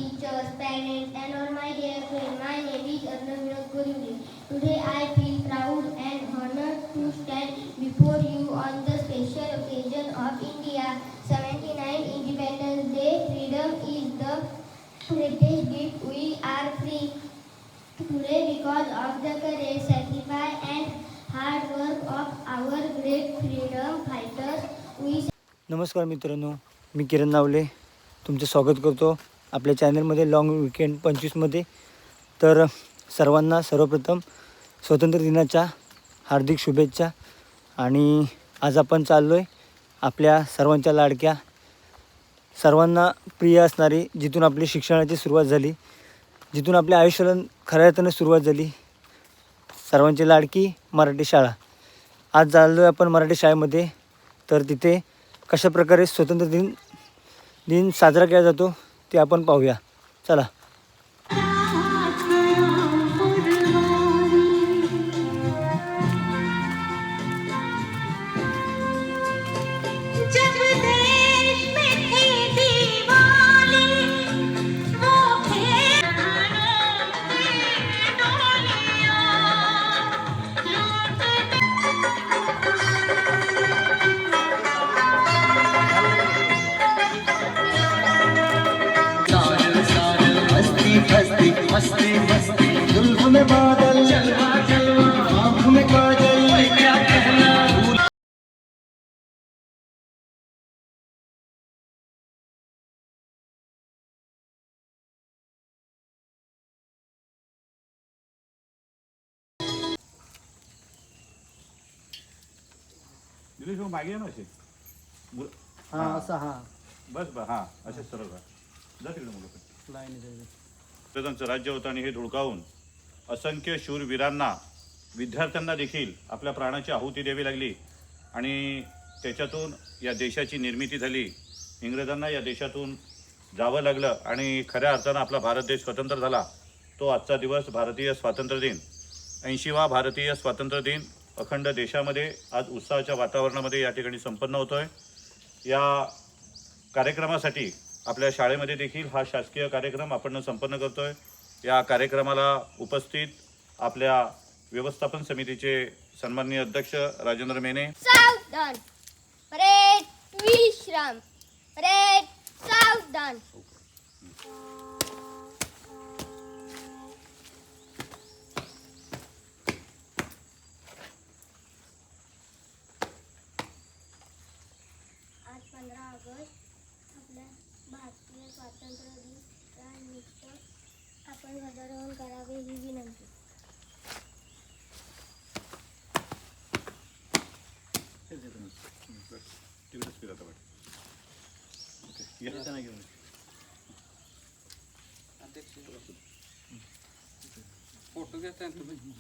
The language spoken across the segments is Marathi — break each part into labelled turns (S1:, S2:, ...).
S1: teachers, parents, and all my dear friends. My name is Arnav Vinod Kodimle. Today I feel proud and honored to stand before you on the special occasion of India 79 Independence Day. Freedom is the greatest gift. We are free today because of the courage, sacrifice, and hard work of our great freedom fighters.
S2: नमस्कार मित्रांनो, मी किरण नावले तुमचे स्वागत करतो आपल्या चॅनलमध्ये लॉंग वीकेंड 25मध्ये. तर सर्वांना सर्वप्रथम स्वातंत्र्य दिनाच्या हार्दिक शुभेच्छा. आणि आज आपण चाललो आहे आपल्या सर्वांच्या लाडक्या, सर्वांना प्रिय असणारी, जिथून आपली शिक्षणाची सुरुवात झाली, जिथून आपल्या आयुष्याला खऱ्या अर्थाने सुरुवात झाली, सर्वांची लाडकी मराठी शाळा. आज चाललो आहे आपण मराठी शाळेमध्ये. तर तिथे कशा प्रकारे स्वातंत्र्य दिन साजरा केला जातो ते आपण पाहूया. चला.
S3: मस्ती मस्ती जुल्फ में बादल आँख में काजल क्या कहना.
S4: दिलीश मागे ना असे
S2: हां असं हां
S4: बस बस हां असे सरळ जा तिकडे मुलं.
S2: लाईन
S4: त्यांचं राज्य होतं आणि हे धुडकावून असंख्य शूरवीरांना, विद्यार्थ्यांना देखील आपल्या प्राणाची आहुती द्यावी लागली आणि त्याच्यातून या देशाची निर्मिती झाली. इंग्रजांना या देशातून जावं लागलं आणि खऱ्या अर्थानं आपला भारत देश स्वतंत्र झाला. तो आजचा दिवस भारतीय स्वातंत्र्य दिन, 80वा भारतीय स्वातंत्र्य दिन अखंड देशामध्ये आज उत्साहाच्या वातावरणामध्ये या ठिकाणी संपन्न होतोय. या कार्यक्रमासाठी आपल्या शाळेमध्ये देखील हा शासकीय कार्यक्रम आपण संपन्न करतोय. या कार्यक्रमाला उपस्थित आपल्या व्यवस्थापन समितीचे सन्माननीय अध्यक्ष राजेंद्र मेने.
S1: सावधान, परेड विश्राम, परेड सावधान. आज 15 ऑगस्ट आपल्या भारतीय स्वातंत्र्य दिनानिमित्त आपण ध्वजारोहण करावे ही विनंती.
S5: फोटो घेताय तुम्ही.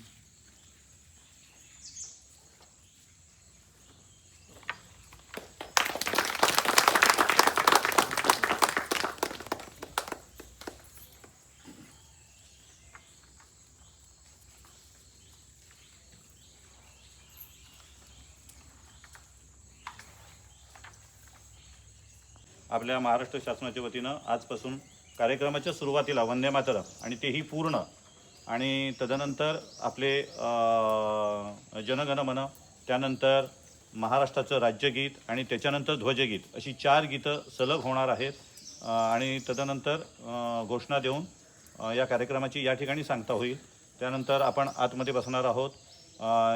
S4: आपल्या महाराष्ट्र शासनाच्या वतीनं आजपासून कार्यक्रमाच्या सुरुवातीला वंदे मातरम आणि तेही पूर्ण, आणि तदनंतर आपले जनगण मन, त्यानंतर महाराष्ट्राचं राज्यगीत आणि त्याच्यानंतर ध्वजगीत अशी 4 गीतं सलग होणार आहेत. आणि तदनंतर घोषणा देऊन या कार्यक्रमाची या ठिकाणी सांगता होईल. त्यानंतर आपण आतमध्ये बसणार आहोत.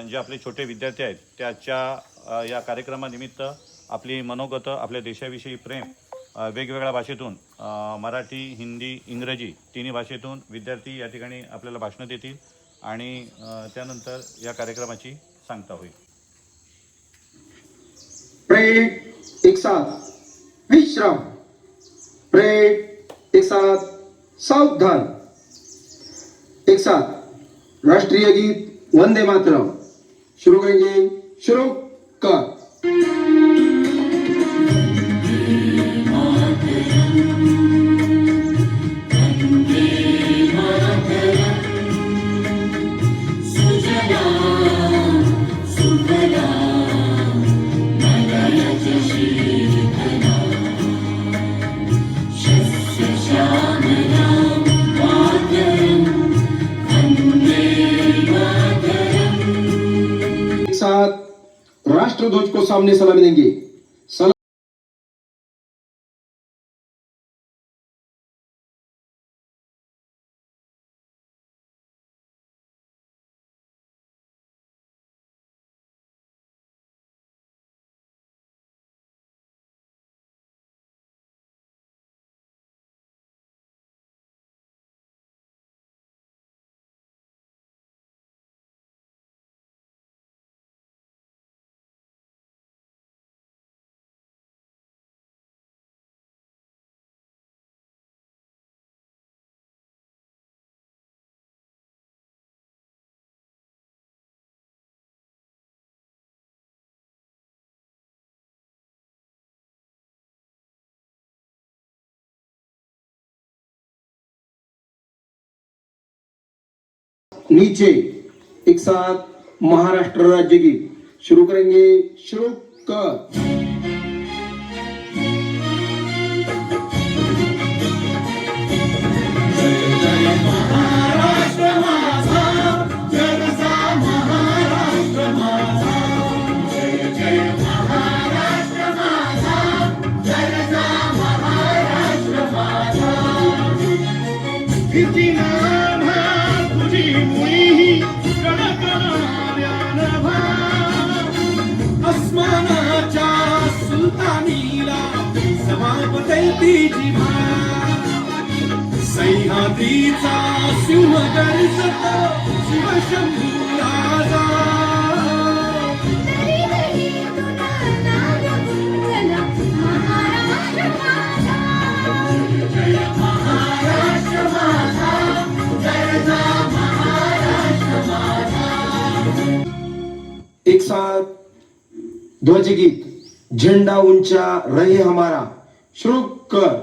S4: जे आपले छोटे विद्यार्थी आहेत त्याच्या या कार्यक्रमानिमित्त आपली मनोगतं, आपल्या देशाविषयी प्रेम वेगवेगळ्या भाषेतून, मराठी, हिंदी, इंग्रजी तिन्ही भाषेतून विद्यार्थी या ठिकाणी आपल्याला भाषणं देतील आणि त्यानंतर या कार्यक्रमाची सांगता होईल.
S3: परेड एक साथ विश्राम, परेड एक साथ सावधान, एक साथ राष्ट्रीय गीत वंदे मातरम शुरू करेंगे. शुरू कर.
S6: श्याम
S3: राष्ट्रध्वज को सामने सलामी देंगे। नीचे एक साथ महाराष्ट्र राज्य गीत शुरू करेंगे। शुरू कर।
S6: अस्मानाच्या सुलतानीला समापदैती जिभा सह्याद्रीचा सिंह गर्जतो शिवशंभू राजा
S3: एक साथ ध्वज गीत झंडा ऊंचा रहे हमारा शुरू कर।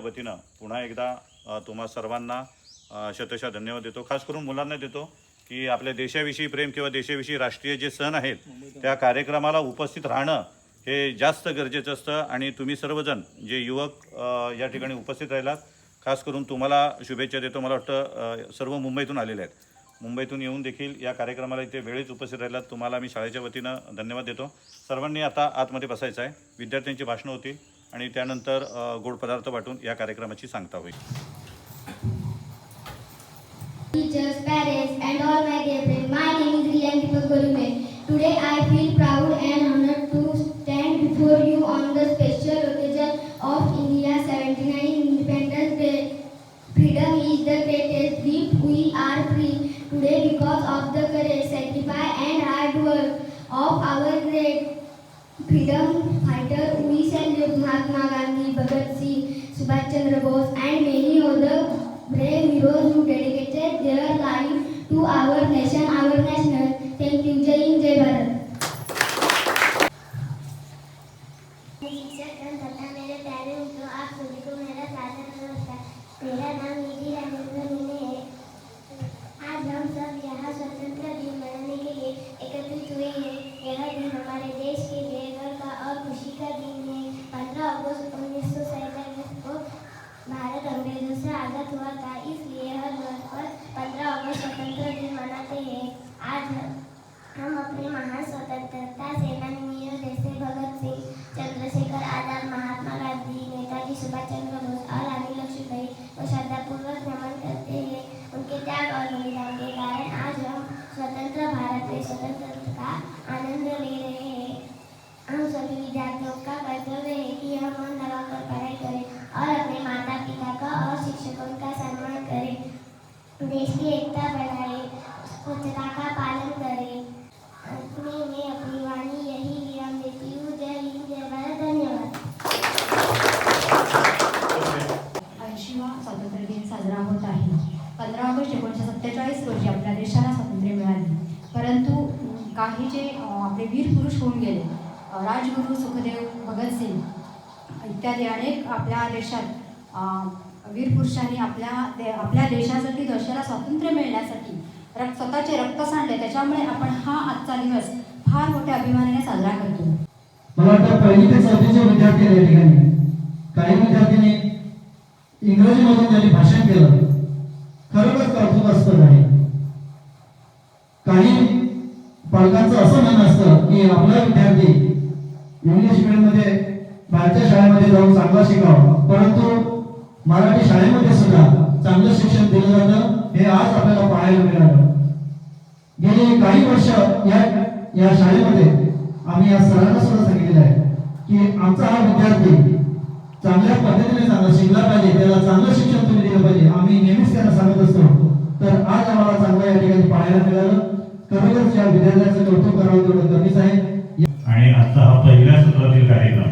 S4: वतीनं पुन्हा एकदा तुम्हा सर्वांना शतशः धन्यवाद देतो। खास करून मुलांना देतो की आपल्या देशाविषयी प्रेम किंवा देशाविषयी राष्ट्रीय जे सण आहेत त्या कार्यक्रमाला उपस्थित राहणं हे जास्त गरजेचं असतं आणि तुम्ही सर्वजण जे युवक या ठिकाणी उपस्थित राहिलात खास करून तुम्हाला शुभेच्छा देतो। मला वाटतं सर्व मुंबईतून आलेले आहेत, मुंबईतून येऊन देखील या कार्यक्रमाला इथे वेळेत उपस्थित राहिलात, तुम्हाला मी शाळेच्या वतीनं धन्यवाद देतो। सर्वांनी आता आतमध्ये बसायचं आहे, विद्यार्थ्यांची भाषणं होतील आणि त्यानंतर गोड पदार्थ वाटून या कार्यक्रमाची सांगता होईल।
S1: Teachers, parents, and all my dear friends, my name is Riyan Deepak Gorume. Today I feel proud and honored to stand before you on the special occasion of India's 79th Independence Day. Freedom is the greatest gift. We are free today because of the courage, sacrifice, and hard work of our great freedom fighter. We salute Mahatma Gandhi, Bhagat Singh, Subhash Chandra Bose, and many other brave heroes who dedicated their life to our nation, our national. Thank you. Jai Hind, Jai Bharat. मेरे प्यारे मित्रों, आप सभी को मेरा सादर नमस्कार। मेरा नाम निधि राजेंद्र मीने है। आज हम सब यहाँ स्वतंत्रता दिन मनाने के लिए एकत्रित हुए हैं। यह दिन हमारे देश के लिए गर्व का और खुशी का दिन है। 15 अगस्त 1947 को भारत अंग्रेजों से आज़ाद हुआ था, इसलिए हर वर्ष पर 15 अगस्त स्वतंत्रता दिन मनाते हैं। आज हम अपने महान स्वतंत्रता सेनानियों जैसे भगत सिंह, चंद्रशेखर आजाद, महात्मा गांधी, नेताजी सुभाष चंद्र बोस और रानी लक्ष्मीबाई को श्रद्धापूर्वक नमन करते हैं। उनके त्याग और बलिदान के कारण आज हम स्वतंत्र भारत में स्वतंत्रता का आनंद ले रहे हैं। हम सभी विद्यार्थियों का कर्तव्य है कि हम मन लगाकर पढ़ाई करें और अपने माता पिता का और शिक्षकों का सम्मान करें, देश की एकता बढ़ाएं, स्वच्छता का पालन करें। अंत में मैं अपनी वाणी यही विराम देती हूँ। जय हिंद, जय भारत। धन्यवाद।
S7: 80वा स्वातंत्र्य दिन साजरा होत आहे। 15 ऑगस्ट 1947 रोजी आपल्या देशाला स्वातंत्र्य मिळाले, परंतु काही जे आपले वीर पुरुष होऊन गेले, राजगुरू सुखदेव, भगतसिंग इत्यादी अनेक आपल्या देशात वीर पुरुषांनी आपल्या देशासाठी, देशाला स्वातंत्र्य मिळण्यासाठी स्वतःचे रक्त सांडले. त्याच्यामुळे आपण हा आजचा दिवस फार मोठ्या अभिमानाने साजरा करतो.
S8: मला वाटतं पहिली ते चौथीचे विद्यार्थी या ठिकाणी, काही विद्यार्थ्यांनी इंग्रजीमधून त्यांनी भाषण केलं, खरोखर कौतुकास्पद आहे. काही पालकांचं असं म्हणणं असतं की आपला विद्यार्थी इंग्लिश मीडियममध्ये बाहेरच्या शाळेमध्ये जाऊन चांगला शिकावा, परंतु मराठी शाळेमध्ये सुद्धा चांगलं शिक्षण दिलं जातं, हे आज आपल्याला पाहायला मिळालं. गेली काही वर्ष या शाळेमध्ये आम्ही या सरांना सुद्धा सांगितलेलं आहे की आमचा हा विद्यार्थी चांगल्या पद्धतीने चांगला शिकला पाहिजे, त्याला चांगलं शिक्षण तुम्ही दिलं पाहिजे. आम्ही नेहमीच त्यांना सांगत असतो. तर आज आम्हाला चांगलं या ठिकाणी पाहायला मिळालं. खरोखरच या विद्यार्थ्यांचं कौतुक करावं तेवढं कमीच आहे.
S9: आणि आजचा हा पहिल्या सत्रातील कार्यक्रम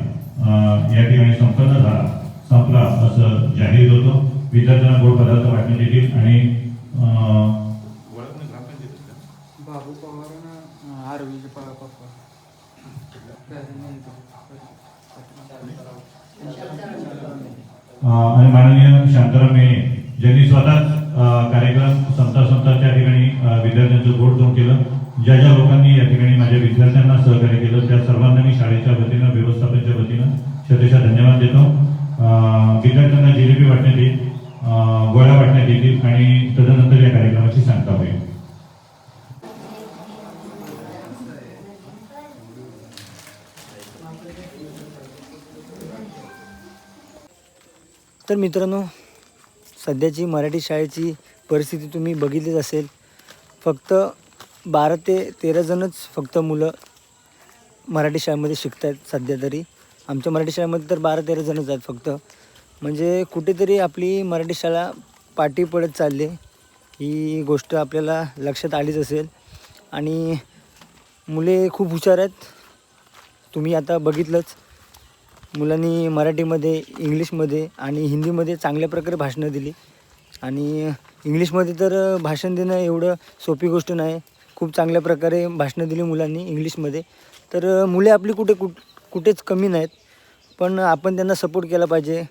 S9: या ठिकाणी संपला असं जाहीर होतो. विद्यार्थ्यांना गोड पदार्थ वाटण्यात येतील आणि
S5: बाबू पवार आरवीचे पप्पा
S9: आणि माननीय शांताराम मेणे ज्यांनी स्वतःच कार्यक्रम संपता त्या ठिकाणी विद्यार्थ्यांचं गोड धोन केलं. ज्या लोकांनी या ठिकाणी माझ्या विद्यार्थ्यांना सहकार्य केलं त्या सर्वांना मी शाळेच्या वतीनं, व्यवस्थापनाच्या वतीनं शतशः धन्यवाद देतो. विद्यार्थ्यांना जिलेबी वाटण्यात येईल, गोळ्या वाटण्यात येतील आणि तदनंतर या कार्यक्रमाची सांगता होईल.
S2: तर मित्रांनो, सध्याची मराठी शाळेची परिस्थिती तुम्ही बघितलीच असेल. फक्त 12 ते 13 जणच फक्त मुलं मराठी शाळेमध्ये शिकत आहेत सध्या तरी. आमच्या मराठी शाळेमध्ये तर 12-13 जणच आहेत फक्त. म्हणजे कुठेतरी आपली मराठी शाळा पाठी पडत चालली, ही गोष्ट आपल्याला लक्षात आलीच असेल. आणि मुले खूप हुशार आहेत. तुम्ही आता बघितलंच, मुलांनी मराठीमध्ये, इंग्लिशमध्ये आणि हिंदीमध्ये चांगल्या प्रकारे भाषणं दिली. आणि इंग्लिशमध्ये तर भाषण देणं एवढं सोपी गोष्ट नाही. खूप चांगल्या प्रकारे भाषणं दिली मुलांनी इंग्लिशमध्ये. तर मुले आपली कुठेच कमी नाहीत, पण आपण त्यांना सपोर्ट केला पाहिजे.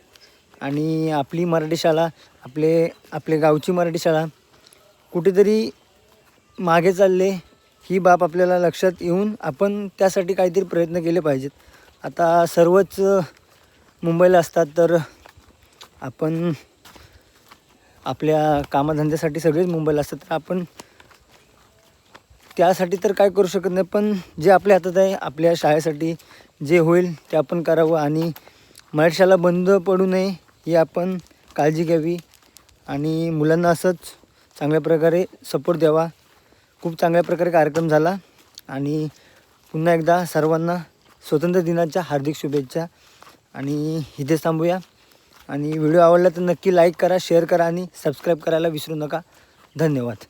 S2: आणि आपली मराठी शाळा, आपले गावची मराठी शाळा कुठेतरी मागे चालले, ही बाब आपल्याला लक्षात येऊन आपण त्यासाठी काहीतरी प्रयत्न केले पाहिजेत. आता सर्वच मुंबईला असतात, तर आपण आपल्या कामधंद्यासाठी सगळेच मुंबईला असतात, तर आपण त्यासाठी तर काय करू शकत नाही. पण जे आपल्या हातात आहे, आपल्या शाळेसाठी जे होईल ते आपण करावं. आणि मराठी शाळा बंद पडू नये ही आपण काळजी घ्यावी. आणि मुलांना असंच चांगल्या प्रकारे सपोर्ट द्यावा. खूप चांगल्या प्रकारे कार्यक्रम झाला. आणि पुन्हा एकदा सर्वांना स्वातंत्र्य दिनाच्या हार्दिक शुभेच्छा. आणि इथेच थांबूया. आणि व्हिडिओ आवडला तर नक्की लाईक करा, शेअर करा आणि सबस्क्राईब करायला विसरू नका. धन्यवाद.